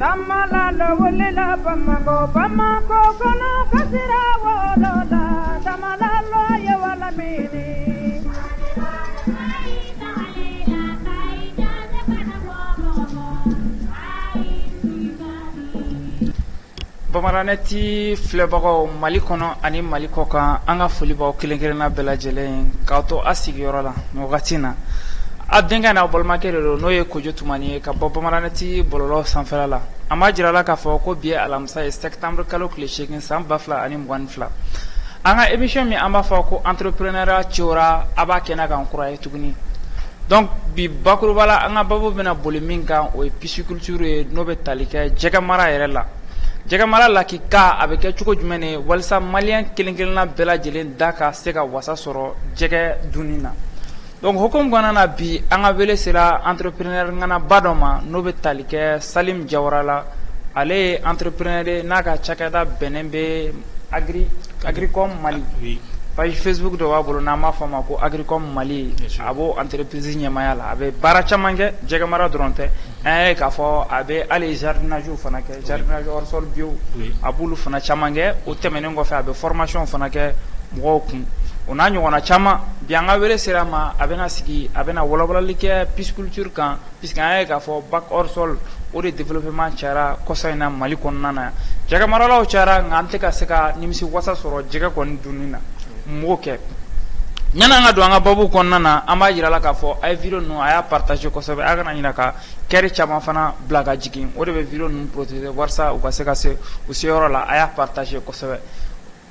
Damala lo wolila Bamako kono kasira wolola Damala lo ye wala mini Bamaraneti filɛbagaw Mali kɔnɔ ani Mali kɔ kan an ka foli b'aw kelen-kelenna bɛɛ lajɛlen k'aw to a sigiyɔrɔ la nin wagati na a denkɛ n'aw balimakɛ de don n'o ye Kojo Tumani ye ka bɔ Bamaraneti bɔlɔlɔ sanfɛla la an b'a jira la k'a fɔ ko bi ye alamisa ye sɛkitanburu kalo tile 8 san 2022 an ka émission min an b'a fɔ ko entrepreneuriat cɛwara a b'a kɛnɛ kan kura ye tuguni donc bi bakuruba la an ka babu bɛna boli min kan o ye pisciculture ye n'o bɛ tali kɛ jɛgɛ mara yɛrɛ la jɛgɛ mara lakika a bɛ kɛ cogo jumɛn ne walasa maliyɛn kelen-kelenna bɛɛ lajɛlen da ka se ka wasa sɔrɔ jɛgɛ dunni na donc hukumu kɔnɔna na bi an ka wele sera entrepreneur ŋanaba dɔ ma n'o bɛ tali kɛ Salim Jawara la ale ye entrepreneur ye n'a ka cakɛda bɛnnen bɛ Agricom Mali page Facebook dɔ b'a bolo n'an b'a fɔ a ma ko Agricom Mali a b'o entreprise ɲɛmaya la a bɛ baara caman kɛ jɛgɛ mara dɔrɔn tɛ an ye k'a fɔ a bɛ hali jardinage fana kɛ jardinage hors sol bio a b'olu fana caman kɛ o tɛmɛnen kɔfɛ a bɛ formation fana kɛ mɔgɔw kun o n'a ɲɔgɔnna caman bi an ka wele sera a ma a bɛna sigi a bɛna walawalali kɛ pisciculture kan puisque an ye k'a fɔ bac hors sol o de développement cayara kɔsa in na Mali kɔnɔna na jɛgɛ maralaw cayara nka an tɛ ka se ka nimisi wasa sɔrɔ jɛgɛ kɔni dunni na m'o kɛ yanni an ka don an ka babu kɔnɔna na an b'a jira la k'a fɔ a ye video ninnu a y'a partager kosɛbɛ a kana ɲinɛ ka kɛri caman fana bila ka jigin o de bɛ video ninnu protéger walasa u ka se ka se u seyɔrɔ la a y'a partager kosɛbɛ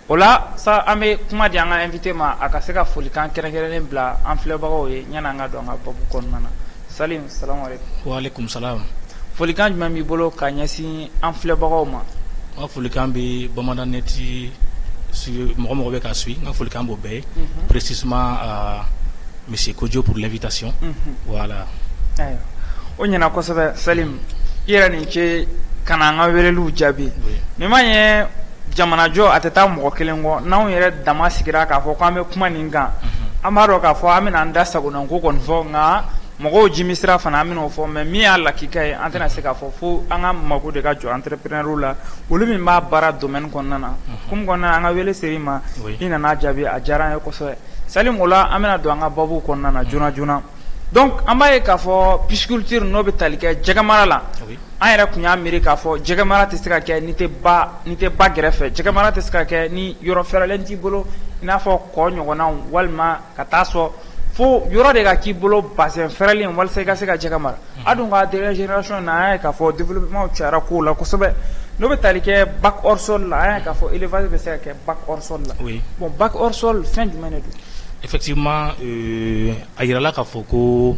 o la sa an bɛ kuma di an ka invité ma a ka se ka folikan kɛrɛnkɛrɛnnen bila an filɛbagaw ye yanni an ka don an ka babu kɔnɔna na Salim salamu aleykum. Wa aleykum salam. Folikan jumɛn b'i bolo ka ɲɛsin an filɛbagaw ma. N ka folikan bɛ Bamaraneti mɔgɔ mɔgɔ bɛ ka suit n ka folikan b'o bɛɛ ye précisément monsieur Kojo pour l'invitation. Voilà. Ayiwa o ɲɛna kosɛbɛ Salim i yɛrɛ ni ce ka na an ka weleliw jaabi nin ma ɲɛ jamanajɔ a tɛ taa mɔgɔ kelen kɔ n'anw yɛrɛ dama sigira k'a fɔ k'an bɛ kuma nin kan an b'a dɔn k'a fɔ an bɛna an da sagona ko kɔni fɔ nka mɔgɔw jimi sira fana an bɛn'o fɔ mais min y'a lakika ye an tɛna se k'a fɔ fo an ka mako de ka jɔ entrepreneur la olu min b'a baara domaine kɔnɔna na comme kɔnɔna na an ka wele ser'i ma i nana jaabi a diyara an ye kosɛbɛ Salim o la an bɛna don an ka babu kɔnɔna na joona joona donc an b'a ye k'a fɔ pisciculture n'o bɛ tali kɛ jɛgɛ mara la an yɛrɛ tun y'a miiri k'a fɔ jɛgɛ mara tɛ se ka kɛ ni tɛ ba gɛrɛfɛ jɛgɛ mara tɛ se ka kɛ ni yɔrɔ fɛrɛlen t'i bolo i n'a fɔ kɔ ɲɔgɔnnaw walima ka taa sɔrɔ fo yɔrɔ de ka k'i bolo bassin fɛrɛlen walasa i ka se ka jɛgɛ mara a dun ka dernière génération na an y'a ye k'a fɔ développement cayara kow la kosɛbɛ n'o bɛ tali kɛ bac hors sol la an y'a ye k'a fɔ élevage bɛ se ka kɛ bac hors sol la bon bac hors sol fɛn jumɛn de don. Effectivement a yirala k'a fɔ ko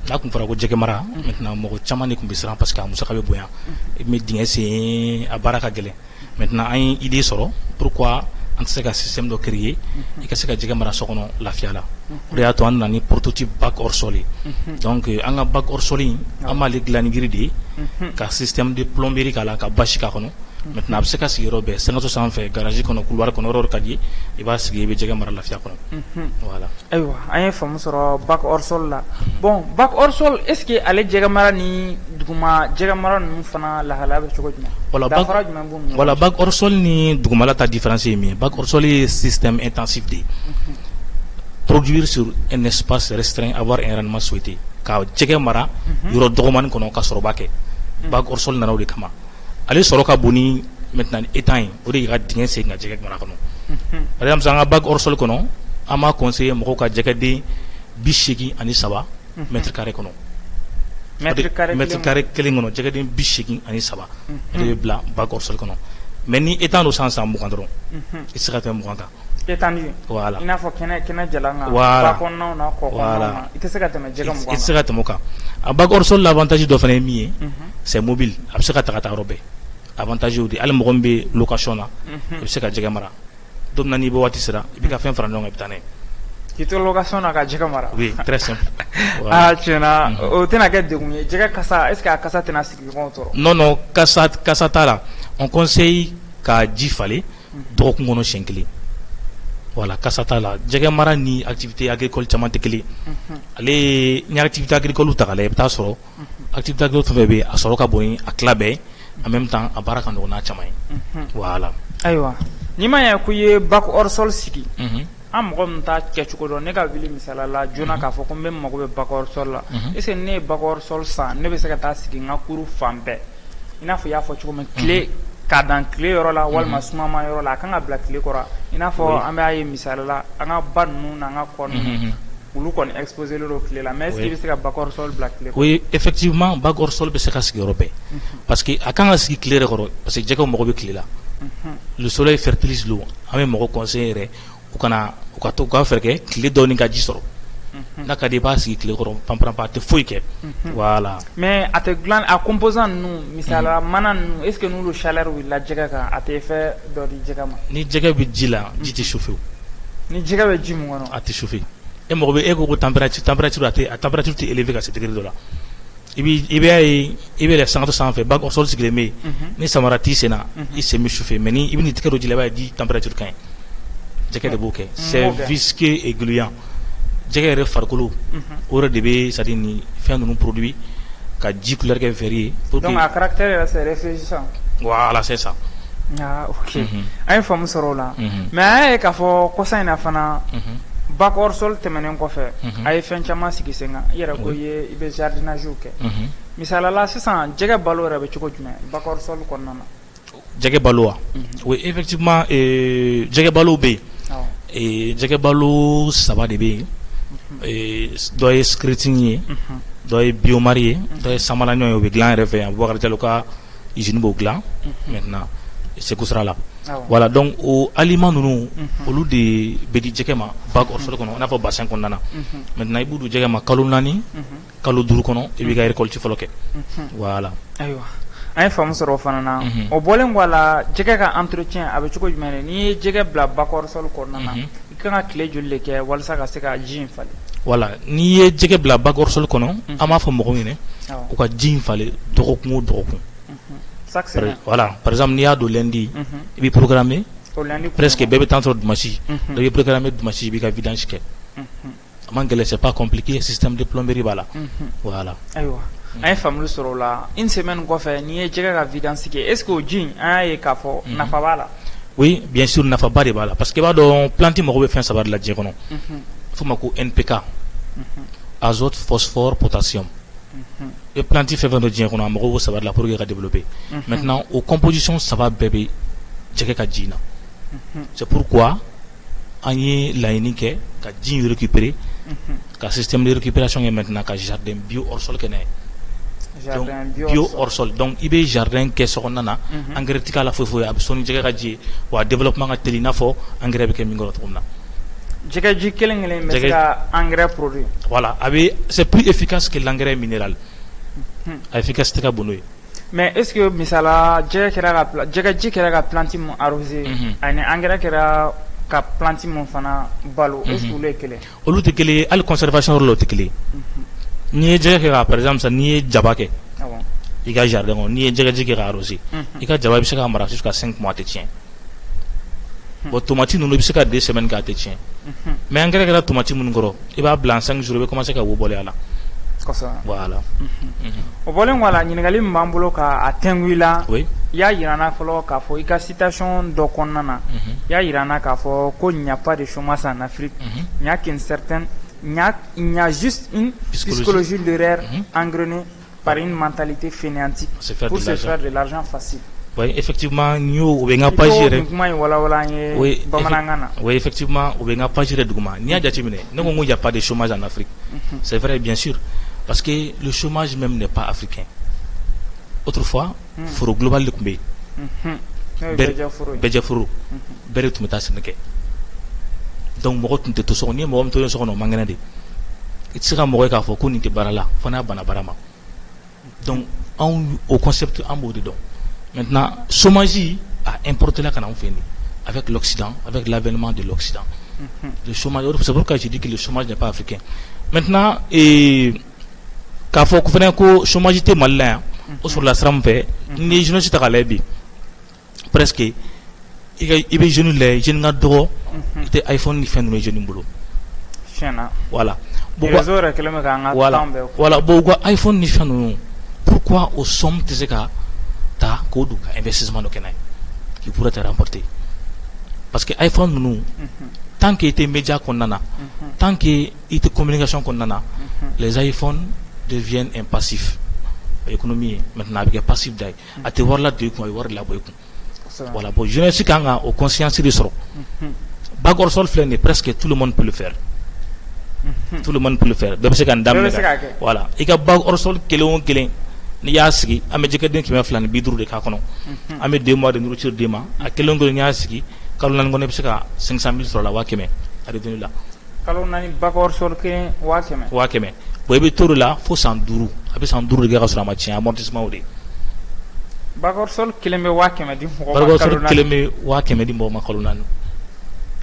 n'a tun fɔra ko jɛgɛ mara maintenant mɔgɔ caman de tun bɛ siran parce que a musaka bɛ bonya i bɛ dingɛ sen a baara ka gɛlɛn maintenant an ye idée sɔrɔ pourquoi an tɛ se ka système dɔ créer i ka se ka jɛgɛ mara so kɔnɔ lafiya la o de y'a to an nana ni prototype bac hors sol ye donc an ka bac hors sol in an b'ale dilan ni jiri de ye ka système de plomberie k'a la ka basi k'a kɔnɔ maintenant a bɛ se ka sigi yɔrɔ bɛɛ sɛnɛso sanfɛ garage kɔnɔ couloir kɔnɔ yɔrɔ ka di ye i b'a sigi i bɛ jɛgɛ mara lafiya kɔnɔ voilà. Ayiwa an ye faamu sɔrɔ bac hors sol la bon bac hors sol est ce que ale jɛgɛ mara ni duguma jɛgɛ mara ninnu fana lahalaya bɛ cogo jumɛn danfara jumɛn b'u ni ɲɔgɔn cɛ. Voilà bac hors sol ni dugumala ta différence ye min ye bac hors sol ye système intensif de ye produire sur un espace restreint avoir un rendement souhaité ka jɛgɛ mara yɔrɔ dɔgɔmani kɔnɔ ka sɔrɔba kɛ bac hors sol nana o de kama ale sɔrɔ ka bon ni maintenant étang ye o de y'i ka dingɛ sen ka jɛgɛ mara kɔnɔ par exemple an ka bac hors sol kɔnɔ an b'a conseiller mɔgɔw ka jɛgɛden 83 mètre carré kɔnɔ mètre carré kelen kɔnɔ jɛgɛden 83 o de bɛ bila bac hors sol kɔnɔ mais ni étang don san 20 dɔrɔn i tɛ se ka tɛmɛ 20 kan. étendu voilà i n'a fɔ kɛnɛ jalan kan voilà ba kɔnɔnaw na kɔ kɔnɔnaw na i tɛ se ka tɛmɛ jɛgɛ 20 kan. i tɛ se ka tɛmɛ o kan a bac hors sol l'avantage dɔ fana ye min ye c'est mobile a bɛ se ka ta yɔrɔ bɛɛ avantage o de hali mɔgɔ min bɛ location na i bɛ se ka jɛgɛ mara don min na n'i bɛ waati sera i bɛ ka fɛn fara ɲɔgɔn kan i bɛ taa n'a ye. k'i to location na ka jɛgɛ mara. oui très simple. tiɲɛna o tɛna kɛ degun ye jɛgɛ kasa est ce que a kasa tɛna sigi ɲɔgɔn tɔɔrɔ. non kasa t'a la on conseille ka ji falen dɔgɔkun kɔnɔ siɲɛ kelen voilà kasa t'a la jɛgɛ mara ni activité agricole caman tɛ kelen ale ni activité agricole ta k'a lajɛ i bɛ taa sɔrɔ activité agricole fɛn fɛn bɛ yen a sɔrɔ ka bon ni a tila bɛɛ en même temps a baara ka nɔgɔn n'a caman ye voilà ayiwa n'i ma ɲɛ ko i ye bac hors sol sigi an mɔgɔ min t'a kɛcogo dɔn ne ka wuli misala la joona k'a fɔ ko n bɛ mago bɛ bac hors sol la est-ce que ne ye bac hors sol san ne bɛ se ka taa sigi n ka cours fan bɛɛ i n'a fɔ i y'a fɔ cogo min tile k'a dan tile yɔrɔ la walima sumama yɔrɔ la a kan ka bila tile kɔrɔ i n'a fɔ an b'a ye misala la an ka ba ninnu n'an ka kɔ ninnu olu kɔni exposé le don tile la mais est-ce qu'il bɛ se ka bac hors sol bila tile kɔrɔ oui effectivement bac hors sol bɛ se ka sigi yɔrɔ bɛɛ parce que a kan ka sigi tile yɛrɛ kɔrɔ parce que jɛgɛw mago bɛ tile la le soleil fertilise l'eau an bɛ mɔgɔ conseiller yɛrɛ u ka to ka fɛɛrɛ kɛ tile dɔɔni ka ji sɔrɔ n'a ka di i b'a sigi tile kɔrɔ panpanpa a tɛ foyi kɛ voilà mais a tɛ dilan a composant ninnu misala mana ninnu est ce que n'olu chaleur wulila jɛgɛ kan a tɛ effet dɔ di jɛgɛ ma ni jɛgɛ bɛ ji la ji tɛ chauffer o ni jɛgɛ bɛ ji mun kɔnɔ a tɛ chauffer e mago bɛ e ko ko température a température tɛ élevé ka se degré dɔ la i b'a ye i bɛ yɛlɛn sangato sanfɛ bac hors sol sigilen bɛ yen ni samara t'i sen na i sen bɛ chauffer mais ni i bɛ n'i tɛgɛ don ji la i b'a ye ji température ka ɲi jɛgɛ de b'o kɛ c'est visqueux et gluant jɛgɛ yɛrɛ farikolo o yɛrɛ de bɛ c'est à dire nin fɛn ninnu produit ka ji couleur kɛ vert ye donc a caractère yɛrɛ c'est réfléchissant voilà c'est ça ah ok an ye faamu sɔrɔ o la mais an y'a ye k'a fɔ kɔsa in na fana bac hors sol tɛmɛnen kɔfɛ a ye fɛn caman sigi sen kan i yɛrɛ ko i bɛ jardinage kɛ misala la sisan jɛgɛ balo yɛrɛ bɛ cogo jumɛn bac hors sol kɔnɔna na jɛgɛ balo wa oui effectivement jɛgɛ balo bɛ yen jɛgɛ balo saba de bɛ yen dɔ ye skirting ye dɔ ye biomari ye dɔ ye samalaɲɔ ye o bɛ dilan yɛrɛ fɛ yan Boubacar Diallo ka usine b'o dilan maintenant Sékou Sira la voilà donc o aliment ninnu olu de bɛ di jɛgɛ ma bac hors sol kɔnɔ i n'a fɔ bassin kɔnɔna na maintenant i b'u di jɛgɛ ma kalo 4 kalo 5 kɔnɔ i b'i ka récolte fɔlɔ kɛ voilà ayiwa an ye faamu sɔrɔ o fana na o bɔlen kɔ a la jɛgɛ ka entretien a bɛ cogo jumɛn de n'i ye jɛgɛ bila bac hors sol kɔnɔna na i kan ka tile joli de kɛ walasa ka se ka ji in falen voilà n'i ye jɛgɛ bila bac hors sol kɔnɔ an b'a fɔ mɔgɔw ɲɛna u ka ji in falen dɔgɔkun o dɔgɔkun voilà par exemple n'i y'a don lundi i b'i programmer presque bɛɛ bɛ temps sɔrɔ dimanche donc i bɛ programmer dimanche i b'i ka vidange kɛ a man gɛlɛn c'est pas compliqué système de plomberie b'a la voilà ayiwa an ye faamuli sɔrɔ o la une semaine kɔfɛ n'i ye jɛgɛ ka vidange kɛ est ce que o ji in an y'a ye k'a fɔ nafa b'a la oui bien sûr nafaba de b'a la parce que i b'a dɔn plante mago bɛ fɛn saba de la diɲɛ kɔnɔ f'o ma ko NPK azote phosphore potassium et plante fɛn fɛn dɔ diɲɛ kɔnɔ a mago b'o saba de la pour que ka développer maintenant o composition saba bɛɛ bɛ jɛgɛ ka ji na c'est pourquoi an ye laɲini kɛ ka ji in récupérer ka système de récupération kɛ maintenant ka jardin bio hors sol kɛ n'a ye donc bio hors sol donc i bɛ jardin kɛ so kɔnɔna na engrais tɛ k'a la foyi foyi a bɛ sɔn ni jɛgɛ ka ji ye wa développement ka teli i n'a fɔ engrais bɛ kɛ min kɔrɔ cogo min na jɛgɛ ji kelen kelen bɛ se ka engrais produit voilà a bɛ c'est plus efficace que l'engrais minéral a efficacité ka bon n'o ye mais est ce que misala jɛgɛ ji kɛra ka plante mun arroser ani engrais kɛra ka plante mun fana balo est ce que olu ye kelen olu tɛ kelen ye hali conservation yɔrɔ la o tɛ kelen ye n'i ye jɛgɛ kɛ ka par exemple n'i ye jaba kɛ i ka jardin kɔnɔ n'i ye jɛgɛji kɛ ka arroser i ka jaba bɛ se ka mara jusqu'à 5 mois a tɛ tiɲɛ bon tomati ninnu i bɛ se ka 2 semaines kɛ a tɛ tiɲɛ mais engrais kɛra tomati minnu kɔrɔ i b'a bila en 5 jours i bɛ commencer ka wo bɔlen a la voilà o bɔlen kɔ a la ɲininkali min b'an bolo k'a tɛngu i la i y'a yira n na fɔlɔ k'a fɔ i ka citation dɔ kɔnɔna na i y'a yira n na k'a fɔ ko il n'y a pas de chômage en Afrique il y a juste une psychologie de l'erreur engrenée par une mentalité fainéantique pour se faire de l'argent facile. Oui, effectivement, nous avons une page. Oui, effectivement, nous avons une page de document. Il n'y a pas de chômage en Afrique. C'est vrai, bien sûr. Parce que le chômage même n'est pas africain. Autrefois, il faut global le kumbe. Bedjafuru. Bere tumeta seneke. Donc, moi, tu te souviens, moi, tu te souviens, mangana de. Il sera mort qu'à faut qu'on y te barala. Fana banabarama. Donc, au concept en mode dedans. Maintenant, chômage a importé la canne avec l'Occident, avec l'avènement de l'Occident. Le chômage, c'est pourquoi je dis que le chômage n'est pas africain. Maintenant, quand faut que le chômage était malin, sur la strampe, les jeunes sont à l'aide. Presque, il y a des jeunes, les jeunes d'or, des iPhone, ils font les jeunes boulot. Voilà. Voilà. Pourquoi iPhone, ils font pourquoi au somme, tu sais, ta k'o don ka investissement dɔ kɛ n'a ye qui pourrait te remporter parce que iPhone ninnu tant que i tɛ média kɔnɔna na tant que i tɛ communication kɔnɔna na les iPhones deviennent un passif économie maintenant a bɛ kɛ passif da ye a tɛ wari ladon i kun a bɛ wari labɔ i kun voilà bon jeunesse kan ka o conscience de sɔrɔ bac hors sol filɛ nin ye presque tout le monde peut le faire tout le monde peut le faire bɛɛ bɛ se ka nin daminɛ voilà i ka bac hors sol kelen o kelen n'i y'a sigi an bɛ jɛgɛden 250 de k'a kɔnɔ an bɛ 2 mois de nourriture d'e ma a kelen kelen n'i y'a sigi kalo naani kɔnɔ i bɛ se ka 500 000 sɔrɔ a la 500 a revenu la kalo naani bac hors sol kelen 500 bon i bɛ to de la fo san 5 a bɛ san 5 de kɛ ka sɔrɔ a ma tiɲɛ amortissement o de bac hors sol kelen bɛ 500 di mɔgɔ ma bac hors sol kelen bɛ 500 di mɔgɔ ma kalo naani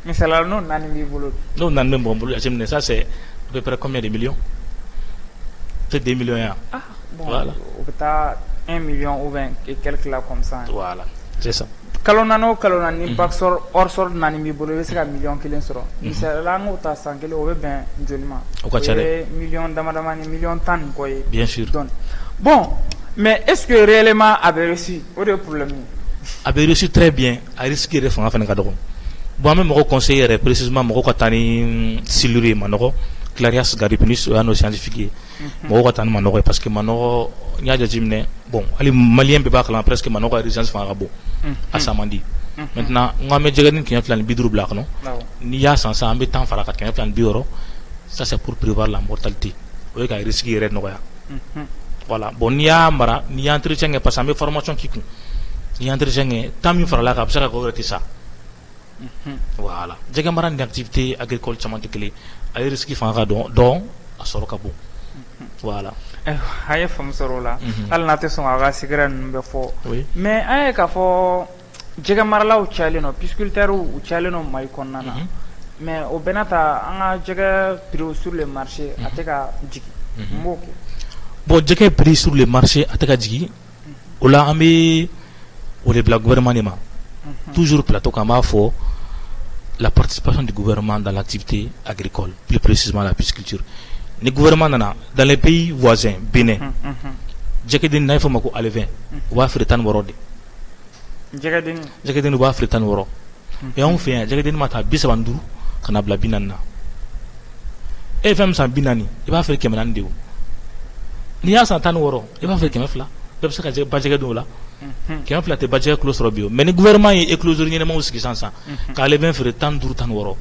misaliya n'o naani b'i bolo n'o naani bɛ mɔgɔ bolo jateminɛ ça c'est à peu près combien de millions peut-être 2 millions ya bon voilà o bɛ taa 1 million ou bien quelque là comme ça voilà c'est ça kalo naani o kalo naani ni bac hors sol naani b'i bolo i bɛ se ka million kelen sɔrɔ misaliya an k'o ta san kelen o bɛ bɛn joli ma o ka ca dɛ o ye million damadama ni million 10 ni kɔ ye bien sûr bon mais est-ce que réellement a bɛ réussi o de ye problème ye a bɛ réussi très bien a risque yɛrɛ fanga fana ka dɔgɔ bon an bɛ mɔgɔ conseiller yɛrɛ précisément mɔgɔ ka taa ni silure ye manɔgɔ Clarias Garipinus o y'a n'o scientifique ye mɔgɔw ka taa ni manɔgɔ ye parce que manɔgɔ n y'a jateminɛ bon hali maliyɛn bɛɛ b'a kalama presque manɔgɔ urgence fanga ka bon a san man di maintenant n ko an bɛ jɛgɛden 250 bila a kɔnɔ n'i y'a san sisan an bɛ temps fara ka 260 ça c'est pour prévoir la mortalité o ye ka risque yɛrɛ nɔgɔya voilà bon n'i y'a mara n'i y'a entretien kɛ parce que an bɛ formation k'i kun n'i y'a entretien kɛ temps min farala kan a bɛ se ka kɛ o yɛrɛ tɛ sa voilà jɛgɛ mara ni activité agricole caman tɛ kelen a ye risque fanga ka dɔn a sɔrɔ ka bon voilà a ye faamu sɔrɔ o la hali n'a tɛ sɔn a ka sigara ninnu bɛɛ fɔ mais an ye k'a fɔ jɛgɛ maralaw cayalen don pisciculteurs u cayalen don Mali kɔnɔna na mais o bɛɛ n'a ta an ka jɛgɛ prix sur le marché a tɛ ka jigin n b'o kɛ bon jɛgɛ prix sur le marché a tɛ ka jigin o la an bɛ o de bila gouvernement de ma toujours plateau kan b'a fɔ la participation du gouvernement dans l'activité agricole, plus précisément la pisciculture. Le gouvernement nana dans les pays voisins, Bénin, jɛgɛden n'a fɔ ma ko alevin, u b'a feere 16 de. Jɛgɛden u b'a feere 16. Et anw fɛ yan jɛgɛden ma taa 35 ka na bila 40 na. E ye fɛn min san 40 i b'a feere 400 de o. N'i y'a san 16 i b'a feere 200. Bɛɛ bɛ se ka ba jɛgɛ dun o la. 200 tɛ ba jɛgɛ kilo sɔrɔ bi o mais ni gouvernement ye éclosure ɲɛnamaw sigi sisan k'ale bɛ feere 15 16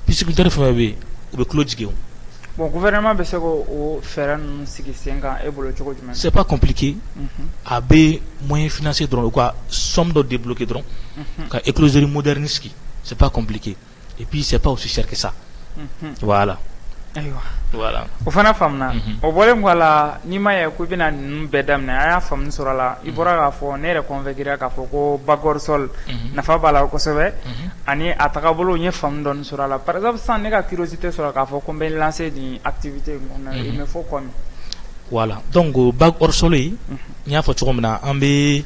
pisciculteur fɛn fɛn bɛ yen u bɛ kilo jigin o. bon gouvernement bɛ se k'o fɛɛrɛ ninnu sigi sen kan e bolo cogo jumɛn. c'est pas compliqué a bɛ moyen financier dɔrɔn u ka somme dɔ débloquer dɔrɔn ka écloserie moderne sigi c'est pas compliqué et puis c'est pas aussi cher que ça voilà. ayiwa voilà o fana faamuna o bɔlen kɔ a la n'i ma ye ko i bɛna ninnu bɛɛ daminɛ a y'a faamu sɔrɔ a la i bɔra k'a fɔ ne yɛrɛ convaincra k'a fɔ ko bac hors sol nafa b'a la kosɛbɛ ani a tagabolo n ye faamu dɔɔni sɔrɔ a la par exemple sisan ne ka curiosité sɔrɔ k'a fɔ ko n bɛ lancer nin activité in kɔnɔna il me faut quoi. voilà donc bac hors sol yi n y'a fɔ cogo min na an bɛ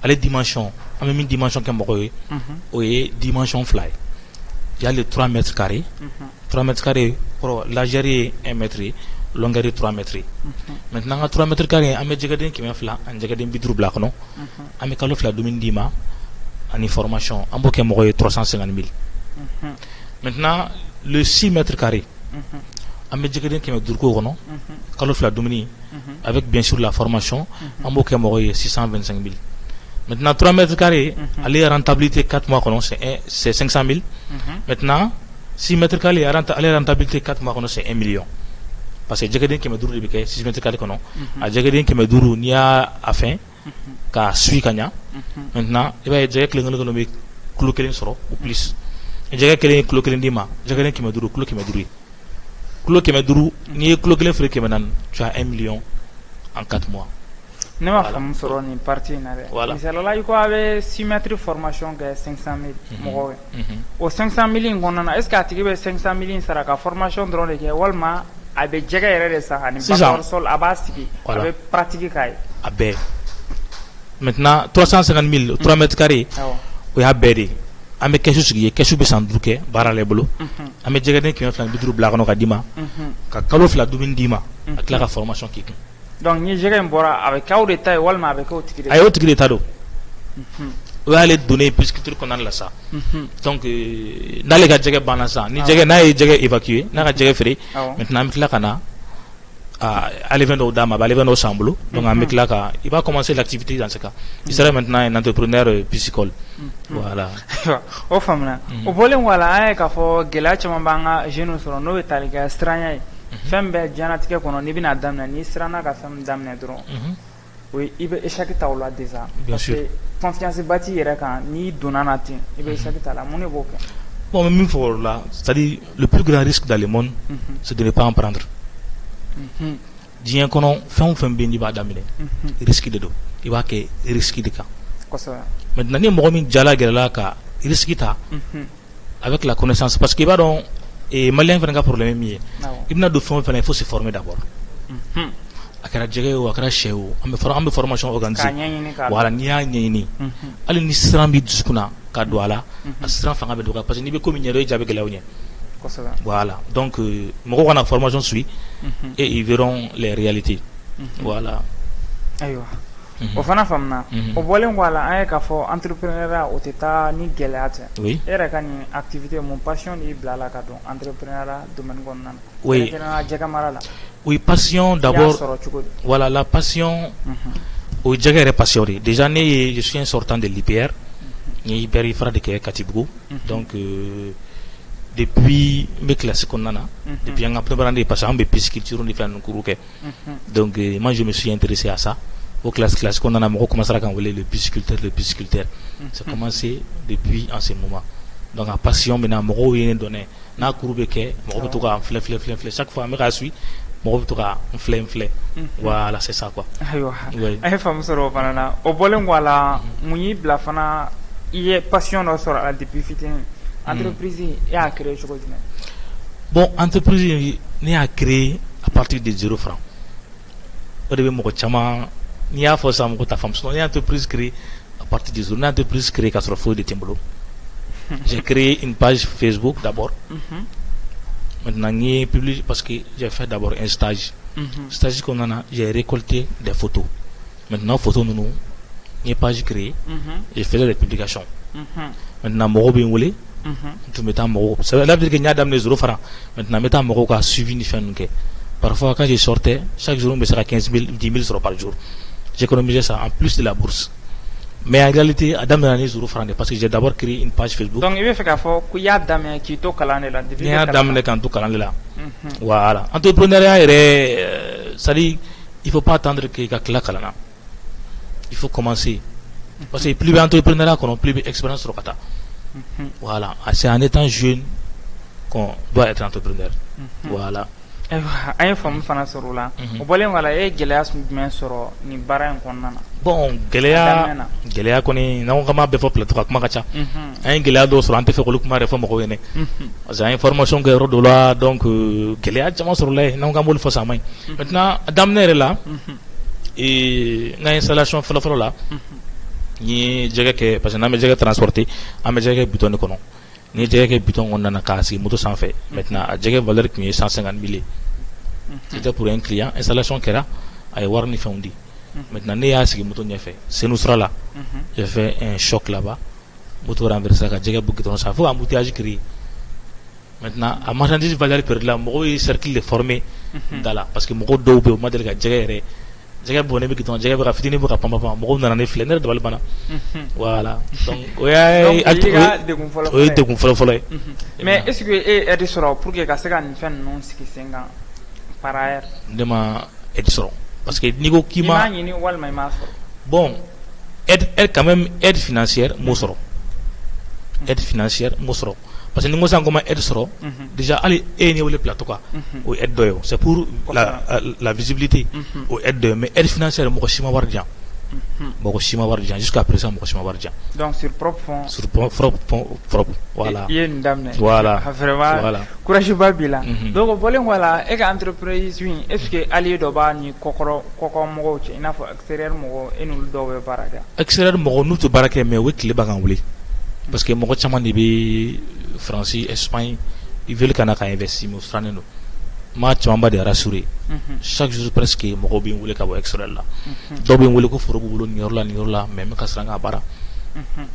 ale dimension an bɛ min dimension kɛ mɔgɔw ye o ye dimension 2 ye il y a les 3 mètres carrés 3 mètres carrés largeur est 1 mètre longueur est 3 mètres maintenant 3 mètres carrés an bɛ jɛgɛden 200 ani jɛgɛden 50 bila kɔnɔ an bɛ kalo 2 dumuni d'i ma ani formation an b'o kɛ mɔgɔ ye 350 000 maintenant le 6 mètres carrés an bɛ jɛgɛden 500 k'o kɔnɔ kalo 2 dumuni avec bien sûr la formation an b'o kɛ mɔgɔ ye 625 000 maintenant 3 mètres carrés ale rentabilité 4 mois kɔnɔ c'est 500 000 maintenant 6 mètres carrés ale rentabilité 4 mois kɔnɔ c'est 1 million parce que jɛgɛden 500 de bɛ kɛ 6 mètres carrés kɔnɔ a jɛgɛden 500 n'i y'a fɛn k'a suit ka ɲa maintenant i b'a ye jɛgɛ kelen kelen bɛ kilo 1 sɔrɔ ou plus jɛgɛ kelen ye kilo 1 d'i ma jɛgɛden 500 kilo 500 ye kilo 500 n'i ye kilo 1 feere 400 tu as 1 million en 4 mois. ne ma faamu sɔrɔ nin partie in na dɛ misalala i ko a bɛ 6 mètres formation kɛ 500 000 mɔgɔw ye o 500 000 in kɔnɔna na est ce que a tigi bɛ 500 000 in sara ka formation dɔrɔn de kɛ walima a bɛ jɛgɛ yɛrɛ de san ani bac hors sol a b'a sigi a bɛ pratique k'a ye a bɛɛ maintenant 350 000 3 mètres carrés o y'a bɛɛ de an bɛ kɛsu sigi ye kɛsu bɛ san 5 kɛ baara la i bolo an bɛ jɛgɛden 250 bila kɔnɔ ka d'i ma ka kalo 2 dumuni d'i ma a tila ka formation k'i kun. donc ni jɛgɛ in bɔra a bɛ kɛ aw de ta ye walima a bɛ kɛ o tigi de ta. a ye o tigi de ta don o y'ale donné pisciculture kɔnɔna la sa donc n'ale ka jɛgɛ banna sa ni jɛgɛ n'a ye jɛgɛ évacuer n'a ka jɛgɛ feere maintenant an bɛ tila ka na ale fɛn dɔw d'a ma ale fɛn dɔw san bolo donc an bɛ tila ka il va commencer l'activité dans ce cas il sera maintenant un entrepreneur piscicole voilà o faamuna o bɔlen wala an ye k'a fɔ gɛlɛya caman b'an ka jeunes sɔrɔ n'o ye tali kɛ siranya ye fɛn bɛɛ diɲɛnatigɛ kɔnɔ n'i bɛna daminɛ n'i siranna ka fɛn daminɛ dɔrɔn o ye i bɛ échec ta o la déjà parce que confiance ba t'i yɛrɛ kan n'i donna na ten i bɛ échec ta la mun de b'o kɛ bon min fɔ o la c'est-à-dire le plus grand risque dans le monde c'est de ne pas en prendre diɲɛ kɔnɔ fɛn o fɛn bɛ yen n'i b'a daminɛ risque de don i b'a kɛ risque de kan maintenant ni mɔgɔ min jala gɛrɛla ka risque ta avec la connaissance parce que i b'a dɔn maliyɛn fana ka problème ye min ye i bɛna don fɛn o fɛn na il faut se former d'abord a kɛra jɛgɛ ye o a kɛra sɛ o an bɛ formation organiser voilà n'i y'a ɲɛɲini hali ni siran b'i dusukun na ka don a la a siran fanga bɛ dɔgɔya parce que n'i bɛ ko min ɲɛdɔn i ja bɛ gɛlɛya o ɲɛ voilà donc mɔgɔw kana formation suit et ils verront les réalités voilà ayiwa o fana faamuna o bɔlen kɔ a la an ye k'a fɔ entrepreneuriat o tɛ taa ni gɛlɛya tɛ e yɛrɛ ka nin activité mun passion de y'i bila a la ka don entrepreneuriat domaine kɔnɔna na kɛrɛnkɛrɛnnenya jɛgɛ mara la oui passion d'abord voilà la passion o jɛgɛ yɛrɛ passion de déjà ne je suis un sortant de l'IPR n ye IPR ifara de kɛ Katibugu donc depuis n bɛ classe kɔnɔna na depuis an ka première année parce que an bɛ pisciculture ni fɛn ninnu cours kɛ donc moi je me suis intéressé à ça au classe qu'on a mɔgɔ commencera à envoyer le pisciculteur c'est commencé depuis en ce moment donc la passion maintenant mɔgɔw ye ne donné n'a cours bɛ kɛ mɔgɔ bɛ to ka filɛ chaque fois an bɛ k'a suit mɔgɔ bɛ to ka filɛ voilà c'est ça quoi ayiwa an ye faamu sɔrɔ o fana na o bɔlen kɔ a la mun y'i bila fana i ye passion dɔ sɔrɔ a la depuis fitinin entreprise e y'a créé cogo jumɛn bon entreprise ne y'a créé à partir de 0 francs o de bɛ mɔgɔ caman n'i y'a fɔ sisan mɔgɔ t'a faamu sinon ne y'a entreprise créée à partir de 0 ne y'a entreprise créée k'a sɔrɔ foyi de tɛ n bolo j'ai créé une page Facebook d'abord maintenant n ye publié parce que j'ai fait d'abord un stage stage kɔnɔna na j'ai récolté des photos maintenant photos ninnu n ye page créée j'ai fait des publications maintenant mɔgɔw bɛ n wele n tun bɛ taa mɔgɔw ça veut dire que n y'a daminɛ 0 francs maintenant n bɛ taa mɔgɔw ka suivi ni fɛn ninnu kɛ parfois quand je sortais chaque jour n bɛ se ka 15 000 10 000 sɔrɔ par jour j'économisais ça en plus de la bourse mais en réalité à daminɛ ni 0 francs de parce que j'ai d'abord créé une page Facebook donc i bɛ fɛ k'a fɔ ko i y'a daminɛ k'i to kalan de la depuis ne y'a daminɛ k'an to kalan de la voilà entrepreneuriat yɛrɛ c'est à dire il faut pas attendre que i ka tila kalan na il faut commencer parce que plus bɛ entrepreneuriat kɔnɔ plus bɛ expérience sɔrɔ ka taa voilà c'est en étant jeune qu'on doit être entrepreneur voilà ayiwa an ye faamu fana sɔrɔ o la o bɔlen kɔ la e ye gɛlɛya jumɛn sɔrɔ nin baara in kɔnɔna na bon gɛlɛya kɔni n'anw ka ma bɛɛ fɔ plateau ka kuma ka ca an ye gɛlɛya dɔw sɔrɔ an tɛ fɛ k'olu kuma yɛrɛ fɔ mɔgɔw ɲɛna parce que an ye formation kɛ yɔrɔ dɔ la donc gɛlɛya caman sɔrɔ la yen n'anw k'an b'olu fɔ sa ma ɲi maintenant a daminɛ yɛrɛ la n ka installation fɔlɔfɔlɔ la n ye jɛgɛ kɛ parce que n'an bɛ jɛgɛ transporter an bɛ jɛgɛ kɛ bitɔn de kɔnɔ n ye jɛgɛ kɛ bitɔn kɔnɔna na k'a sigi moto sanfɛ maintenant a jɛgɛ valeur tun ye 150 000 ye c'était pour un client installation kɛra a ye wari ni fɛnw di maintenant ne y'a sigi moto ɲɛfɛ Senu sira la j'ai fait un choc là-bas moto renversé ka jɛgɛ bɔ gidɔrɔn sanfɛ fo ka embouteillage créé maintenant a marchandise valeur perdue la mɔgɔw ye cercle de formé da la parce que mɔgɔw dɔw bɛ yen u ma deli ka jɛgɛ yɛrɛ jɛgɛ bɔnnen bɛ gidɔrɔn jɛgɛ bɛ ka fitinin bɛ ka panpan mɔgɔw nana ne filɛ ne yɛrɛ dabali banna voilà donc o ye degun fɔlɔ ye mais est ce que e aide sɔrɔ pour que ka se ka nin fɛn ninnu sigi sen kan par ailleurs ne ma aide sɔrɔ parce que n'i ko k'i ma ɲini walima i m'a sɔrɔ bon aide quand même aide financière m'o sɔrɔ aide financière m'o sɔrɔ parce que ni n ko sisan ko ma aide sɔrɔ déjà hali e ye ne wele plateau kan o aide dɔ ye c'est pour la visibilité o aide dɔ ye mais aide financière mɔgɔ si ma wari di yan mɔgɔ si ma wari di yan jusqu'à présent mɔgɔ si ma wari di yan donc sur propre fond voilà i ye nin daminɛ voilà vraiment courage ba b'i la donc o bɔlen kɔ a la e ka entreprise in est ce que allié dɔ b'a ni kɔkɔmɔgɔw cɛ i n'a fɔ extérieur mɔgɔw e n'olu dɔw bɛ baara kɛ extérieur mɔgɔw n'u tɛ baara kɛ mais u bɛ tile ban k'an wele parce que mɔgɔ caman de bɛ France Espagne ils veulent ka na ka investir mais u sirannen don maa caman ba de rassuré chaque jour presque mɔgɔw bɛ n wele ka bɔ extérieur la dɔw bɛ n wele ko foro b'u bolo nin yɔrɔ la mais n bɛ ka siran k'a baara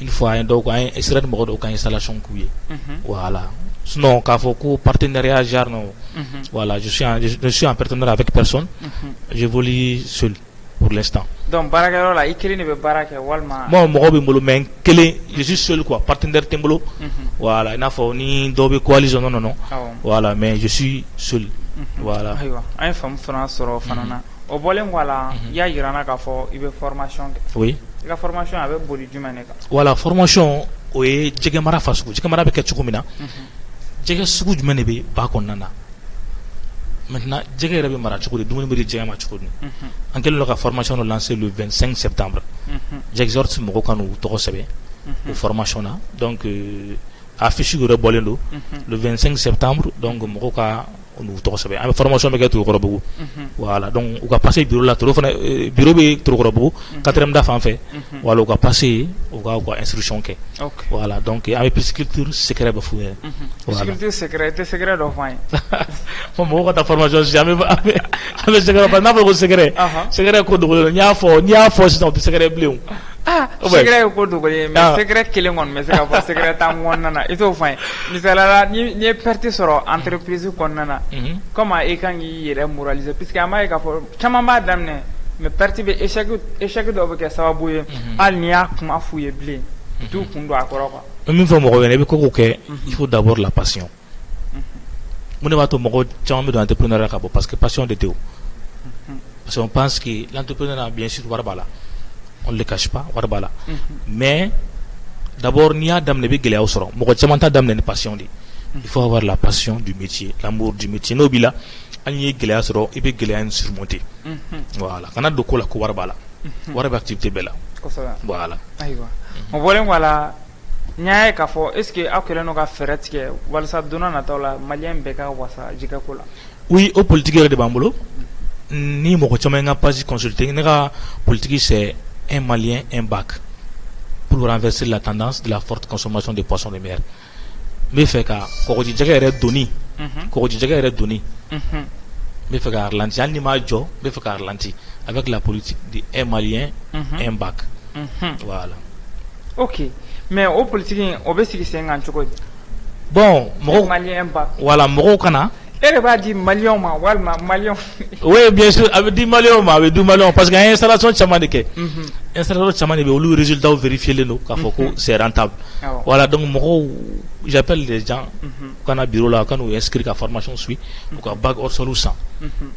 Une fois un donc un extrait de mode aucun installation couillé. Voilà. Sinon, quand faut partenariat genre non. Voilà, je suis en partenariat avec personne. J'évolue seul pour l'instant. Donc barakɛ la i kelen de bɛ baara kɛ walima. Moi mɔgɔ bɛ n bolo mais kelen je suis seul quoi, partenaire tɛ n bolo. Voilà, i n'a fɔ ni dɔw bɛ coalition non. Voilà, mais je suis seul. Voilà. Ayiwa, an ye faamu fana sɔrɔ fana na. O bɔlen kɔ a la, i y'a yira n na k'a fɔ i bɛ formation kɛ. Oui. I ka formation a bɛ boli jumɛn de kan? Voilà, formation o ye jɛgɛ mara fasugu. Jɛgɛ mara bɛ kɛ cogo min na. Jɛgɛ sugu jumɛn de bɛ ba kɔnɔna na. Maintenant, jɛgɛ yɛrɛ bɛ mara cogo di, dumuni bɛ di jɛgɛ ma cogo di. An kɛlen don ka formation lancé le 25 septembre. J'exhorte mɔgɔw ka n'u tɔgɔ sɛbɛn o formation na. Donc affiche yɛrɛ bɔlen don le 25 septembre, donc mɔgɔw ka n'u tɔgɔ sɛbɛn. An bɛ formation bɛ kɛ Torokɔrɔbugu. Voilà, donc u ka passer bureau la, bureau bɛ Torokɔrɔbugu 4e da fan fɛ. Voilà, u ka passer u ka instruction kɛ. Voilà, donc an bɛ pisciculture secret bɛ f'u ɲɛna. Pisciculture secret tɛ secret dɔ f'an ye. Bon, mɔgɔw ka taa formation si an bɛ secret fɔ n'a fɔra ko secret. Secret ko dogolen n'i y'a fɔ sisan o tɛ secret bilen o. Secret ye ko dogolen mais secret kelen kɔni bɛ se ka fɔ secret t'an kɔnɔna na i t'o f'an ye. Misaliyala n'i ye perte sɔrɔ entreprise kɔnɔna na. Comment i kan k'i yɛrɛ moraliser puisque an b'a ye k'a fɔ caman b'a daminɛ mais perte bɛ échec dɔw bɛ kɛ sababu ye hali n'i y'a kuma f'u ye bilen u t'u kun don a kɔrɔ quoi. Min fɔ mɔgɔw ɲɛna i bɛ ko kɛ il faut d'abord la passion. Mun de b'a to mɔgɔ caman bɛ don entrepreneuriat ka bɔ parce que passion de tɛ o. Parce qu'on pense que l'entrepreneuriat bien sûr wari b'a la. On ne le cache pas, wari b'a la. Mais d'abord n'i y'a daminɛ i bɛ gɛlɛyaw sɔrɔ. Mɔgɔ caman t'a daminɛ ni passion de. Il faut avoir la passion du métier, l'amour du métier. N'o b'i la, hali n'i ye gɛlɛya sɔrɔ i bɛ gɛlɛya in surmonter. Voilà, kana don ko la ko wari b'a la. Wari bɛ activité bɛɛ la. Voilà. Ayiwa, o bɔlen kɔ a la n y'a ye k'a fɔ est ce que aw kɛlen don ka fɛɛrɛ tigɛ walasa don n'a nataw la maliyɛn bɛɛ ka wasa jɛgɛko la. Oui, o politique yɛrɛ de b'an bolo. Ni mɔgɔ caman ye n ka page consulté, ne ka politique c'est un malien, un bac pour renverser la tendance de la forte consommation de poissons de mer. N bɛ fɛ ka kɔgɔjijɛgɛ yɛrɛ donni, kɔgɔjijɛgɛ yɛrɛ donni. N bɛ fɛ ka ralentir, hali ni m'a jɔ, n bɛ fɛ ka ralentir avec la politique de un malien, un bac. Voilà. Ok, mais o politique in o bɛ sigi sen kan cogo di? Bon, mɔgɔw, malien, un bac. Voilà, mɔgɔw kana. E de b'a di maliyɛnw ma walima maliyɛnw. Oui, bien sûr, a bɛ di maliyɛnw ma, a bɛ di maliyɛnw parce que an ye installation caman de kɛ. Installation caman de bɛ olu résultats vérifiés don k'a fɔ ko c'est rentable. Voilà, donc mɔgɔw, j'appelle les gens u kana bureau la, u kana u inscrire ka formation suit, u ka bac hors sol san.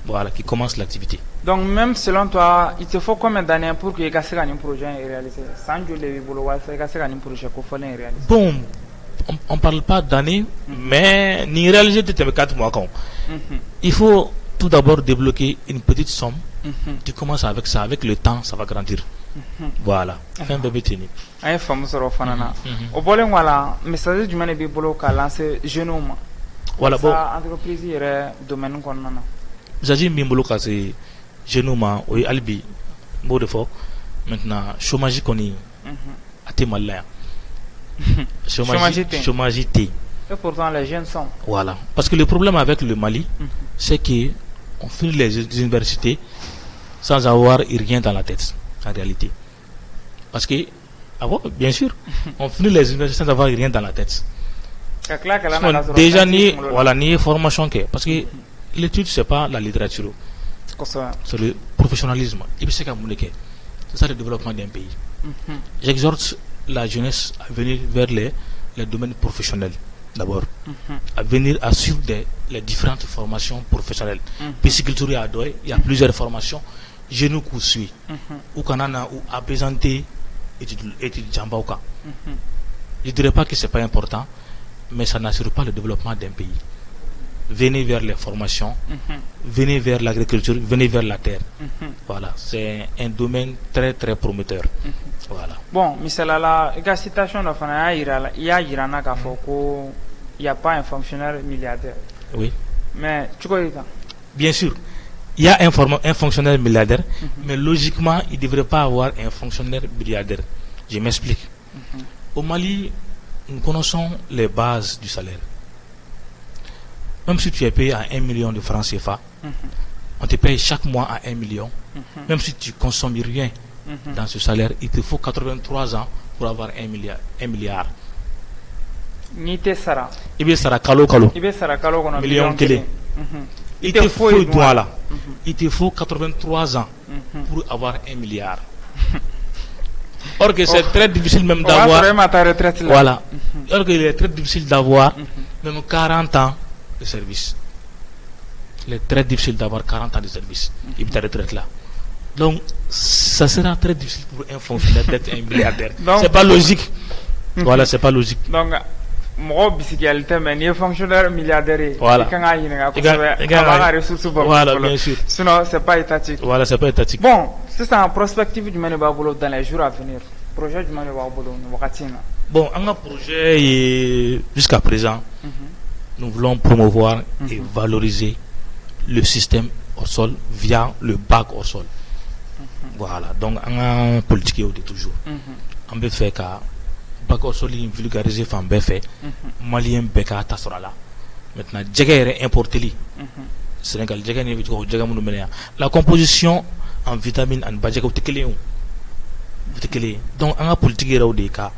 Voilà, qui commence l'activité. Donc même selon toi, il te faut combien d'années pour que i ka se ka nin projet réaliser? San joli de b'i bolo walasa i ka se ka nin projet kofɔlen réaliser? Bon, on ne parle pas d'années, mais ni réaliser de 4 mois. Il faut tout d'abord débloquer une petite somme. Tu commences avec ça, avec le temps, ça va grandir. Voilà. Fin bébé tenu. An ye faamu sɔrɔ fana na. O bɔlen kɔ a la, message jumɛn de b'i bolo k'a lancer jeunes ma? Voilà, bon. Entreprise yɛrɛ domaine kɔnɔna na. Message min bolo ka se jeunes ma, o ye hali bi n b'o de fɔ. Maintenant, chômage kɔni a tɛ Mali la yan. Chômage T. Et pourtant les jeunes sont. Voilà. Parce que le problème avec le Mali, c'est que on finit les universités sans avoir rien dans la tête, en réalité. Parce que, bien sûr, on finit les universités sans avoir rien dans la tête. Déjà, ni formation. Parce que l'étude, c'est pas la littérature. C'est le professionnalisme. C'est ça le développement d'un pays. J'exhorte la jeunesse à venir vers les domaines professionnels d'abord, à venir à suivre les différentes formations professionnelles. Pisciculture à Douai, il y a plusieurs formations. Genou qu'on suit, ou Kanana ou apaisanté études Djambauka. Je ne dirais pas que ce n'est pas important, mais ça n'assure pas le développement d'un pays. Venez vers les formations, venez vers l'agriculture, venez vers la terre. Voilà, c'est un domaine très très prometteur. Voilà. Bon, misalala, la citation de Fana, il y a il n'y a pas un fonctionnaire milliardaire. Oui. Mais tu connais ça? Bien sûr, il y a un fonctionnaire milliardaire, mais logiquement, il ne devrait pas avoir un fonctionnaire milliardaire. Je m'explique. Au Mali, nous connaissons les bases du salaire. Même si tu es payé à 1 million de francs CFA, on te paye chaque mois à 1 million. Même si tu ne consommes rien dans ce salaire, il te faut 83 ans pour avoir 1 milliard. Ni te sara. I bɛ sara kalo kalo. I bɛ sara kalo kɔnɔ million kelen. Il te faut là. Il te faut 83 ans pour avoir 1 milliard. Or que c'est très difficile même d'avoir. Voilà. Or qu'il est très difficile d'avoir même 40 ans de service. Il est très difficile d'avoir 40 ans de service. Il peut retraite là. Donc, ça sera très difficile pour un fonctionnaire d'être un milliardaire. C'est pas logique. Voilà, c'est pas logique. Donc, mɔgɔ bisigiyali tɛ mais n'i ye fonctionnaire milliardaire ye voilà. I kan k'a ɲininka kosɛbɛ a b'a ka ressource bɔ voilà bien sûr sinon c'est pas étatique voilà c'est pas étatique bon sisan prospective jumɛn de b'a bolo dans les jours à venir projet jumɛn de b'a bolo nin wagati in na bon an ka projet ye jusqu'à présent nous voulons promouvoir et valoriser le système hors sol via le bac hors sol voilà donc an ka politique ye o de toujours an bɛ fɛ ka bac hors sol in vulgariser fan bɛɛ fɛ malien bɛɛ k'a ta sɔrɔ a la maintenant jɛgɛ yɛrɛ importeli Sénégal jɛgɛ ni jɛgɛ minnu bɛ yan la composition en vitamine ani ba jɛgɛ o tɛ kelen ye o tɛ kelen ye donc an ka politique yɛrɛ o de ye ka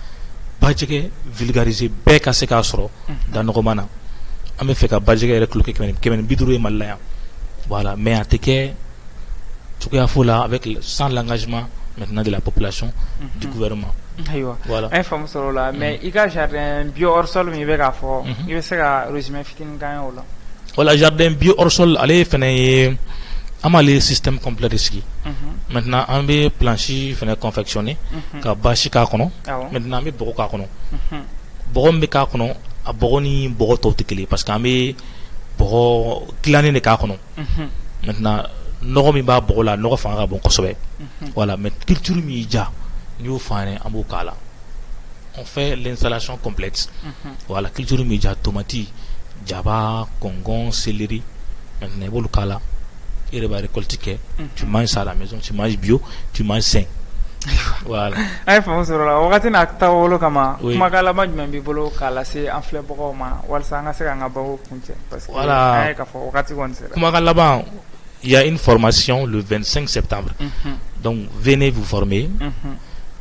ba jɛgɛ vulgariser bɛɛ ka se k'a sɔrɔ da nɔgɔman na an bɛ fɛ ka ba jɛgɛ yɛrɛ kilo kɛmɛ ni 50 ye Mali la yan voilà mais a tɛ kɛ cogoya fo la avec sans l'engagement maintenant de la population du gouvernement ayiwa voilà an ye faamu sɔrɔ o la mais i ka jardin bio hors sol min i bɛ k'a fɔ i bɛ se ka résumé fitinin k'an ye o la voilà jardin bio hors sol ale fɛnɛ ye an b'ale système complet de sigi maintenant an bɛ planche fɛnɛ confectionner ka bâche k'a kɔnɔ maintenant an bɛ bɔgɔ k'a kɔnɔ bɔgɔ min bɛ k'a kɔnɔ a bɔgɔ ni bɔgɔ tɔw tɛ kelen parce que an bɛ bɔgɔ dilannen de k'a kɔnɔ maintenant nɔgɔ min b'a bɔgɔ la nɔgɔ fanga ka bon kosɛbɛ voilà mais culture min y'i diya n'i y'o fɔ an ye an b'o k'a la on fait l'installation complète voilà culture min y'i diya tomati jaba kɔngɔn céleri maintenant i b'olu k'a la i yɛrɛ b'a récolte kɛ tu manges ça à la maison tu manges bio tu manges sain voilà an ye faamu sɔrɔ o la wagati n'a taabolo kama kumakan laban jumɛn b'i bolo k'a lase an filɛbagaw ma walasa an ka se k'an ka baro kuncɛ parce que an ye k'a fɔ wagati kɔni sera kumakan laban il y a une formation le 25 septembre. Donc, venez vous former.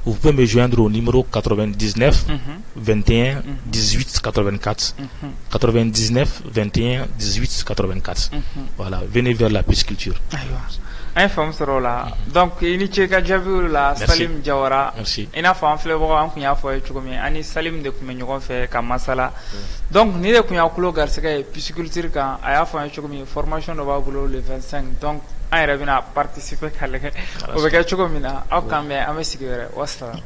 Vous pouvez me joindre au numéro 99 21 18 84. 99 21 18 84. Voilà, venez vers la pisciculture. an ye faamu sɔrɔ o la donc i ni ce ka jaabiw la Salim Jawara i n'a fɔ an filɛbagaw an tun y'a fɔ ye cogo min an ni Salim de tun bɛ ɲɔgɔn fɛ ka masala donc ni de tun y'a kulo garisɛgɛ ye pisciculture kan a y'a fɔ an ye cogo min formation dɔ b'a bolo le 25 donc an yɛrɛ bɛna participer k'a lajɛ o bɛ kɛ cogo min na aw kan bɛn an bɛ sigi wɛrɛ wassalam